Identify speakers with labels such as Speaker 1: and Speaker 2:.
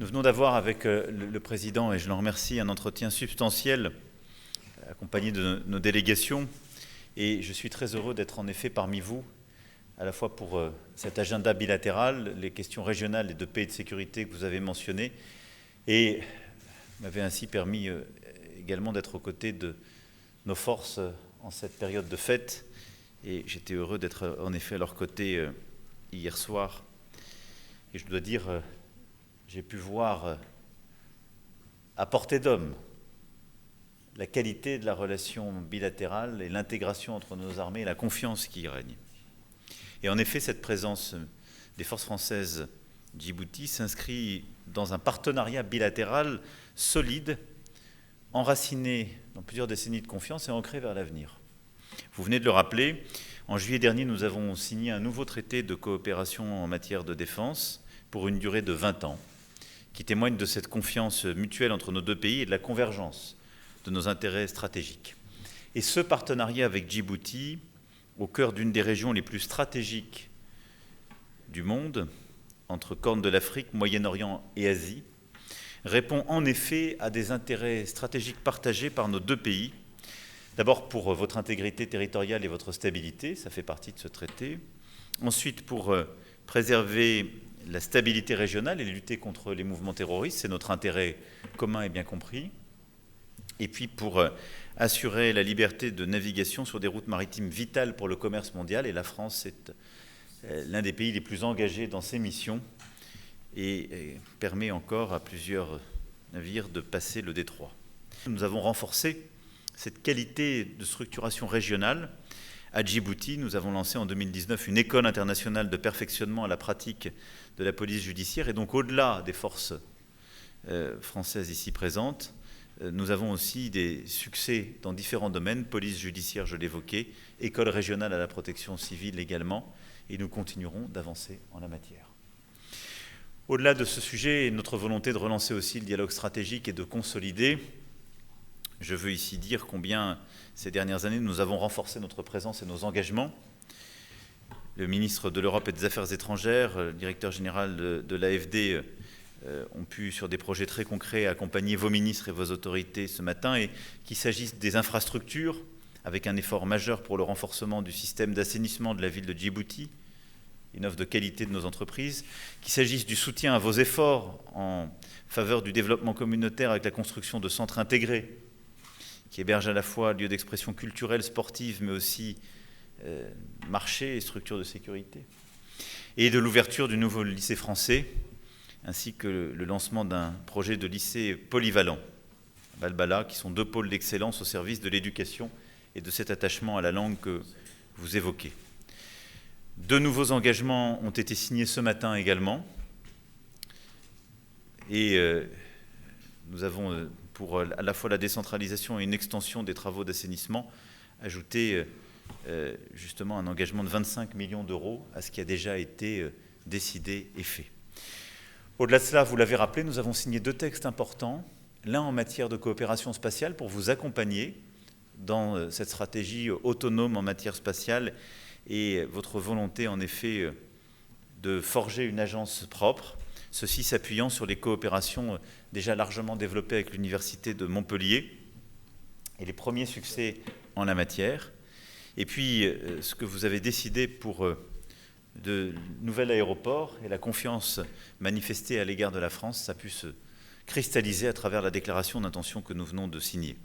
Speaker 1: Nous venons d'avoir avec le président, et je l'en remercie, un entretien substantiel accompagné de nos délégations. Et je suis très heureux d'être en effet parmi vous, à la fois pour cet agenda bilatéral, les questions régionales et de paix et de sécurité que vous avez mentionnées, et m'avait ainsi permis également d'être aux côtés de nos forces en cette période de fête. Et j'étais heureux d'être en effet à leur côté hier soir. Et je dois dire, j'ai pu voir à portée d'homme la qualité de la relation bilatérale et l'intégration entre nos armées et la confiance qui y règne. Et en effet, cette présence des forces françaises Djibouti s'inscrit dans un partenariat bilatéral solide, enraciné dans plusieurs décennies de confiance et ancré vers l'avenir. Vous venez de le rappeler, en juillet dernier, nous avons signé un nouveau traité de coopération en matière de défense pour une durée de 20 ans, qui témoigne de cette confiance mutuelle entre nos deux pays et de la convergence de nos intérêts stratégiques. Et ce partenariat avec Djibouti, au cœur d'une des régions les plus stratégiques du monde, entre Corne de l'Afrique, Moyen-Orient et Asie, répond en effet à des intérêts stratégiques partagés par nos deux pays. D'abord pour votre intégrité territoriale et votre stabilité, ça fait partie de ce traité. Ensuite pour préserver la stabilité régionale et lutter contre les mouvements terroristes, c'est notre intérêt commun et bien compris. Et puis pour assurer la liberté de navigation sur des routes maritimes vitales pour le commerce mondial, et la France est l'un des pays les plus engagés dans ces missions et permet encore à plusieurs navires de passer le détroit. Nous avons renforcé cette qualité de structuration régionale. À Djibouti, nous avons lancé en 2019 une école internationale de perfectionnement à la pratique de la police judiciaire, et donc au-delà des forces françaises ici présentes, nous avons aussi des succès dans différents domaines, police judiciaire, je l'évoquais, école régionale à la protection civile également, et nous continuerons d'avancer en la matière. Au-delà de ce sujet, notre volonté de relancer aussi le dialogue stratégique et de consolider, je veux ici dire combien ces dernières années nous avons renforcé notre présence et nos engagements. Le ministre de l'Europe et des Affaires étrangères, le directeur général de l'AFD ont pu, sur des projets très concrets, accompagner vos ministres et vos autorités ce matin, et qu'il s'agisse des infrastructures, avec un effort majeur pour le renforcement du système d'assainissement de la ville de Djibouti, une offre de qualité de nos entreprises, qu'il s'agisse du soutien à vos efforts en faveur du développement communautaire avec la construction de centres intégrés, qui hébergent à la fois lieux d'expression culturelle, sportive, mais aussi marchés et structures de sécurité, et de l'ouverture du nouveau lycée français, ainsi que le lancement d'un projet de lycée polyvalent, Balbala, qui sont deux pôles d'excellence au service de l'éducation et de cet attachement à la langue que vous évoquez. Deux nouveaux engagements ont été signés ce matin également, et nous avons, pour à la fois la décentralisation et une extension des travaux d'assainissement, ajouté justement un engagement de 25 millions d'euros à ce qui a déjà été décidé et fait. Au-delà de cela, vous l'avez rappelé, nous avons signé deux textes importants, l'un en matière de coopération spatiale pour vous accompagner dans cette stratégie autonome en matière spatiale et votre volonté en effet de forger une agence propre, ceci s'appuyant sur les coopérations déjà largement développées avec l'Université de Montpellier et les premiers succès en la matière. Et puis ce que vous avez décidé pour de nouvel aéroport et la confiance manifestée à l'égard de la France, ça a pu se cristalliser à travers la déclaration d'intention que nous venons de signer.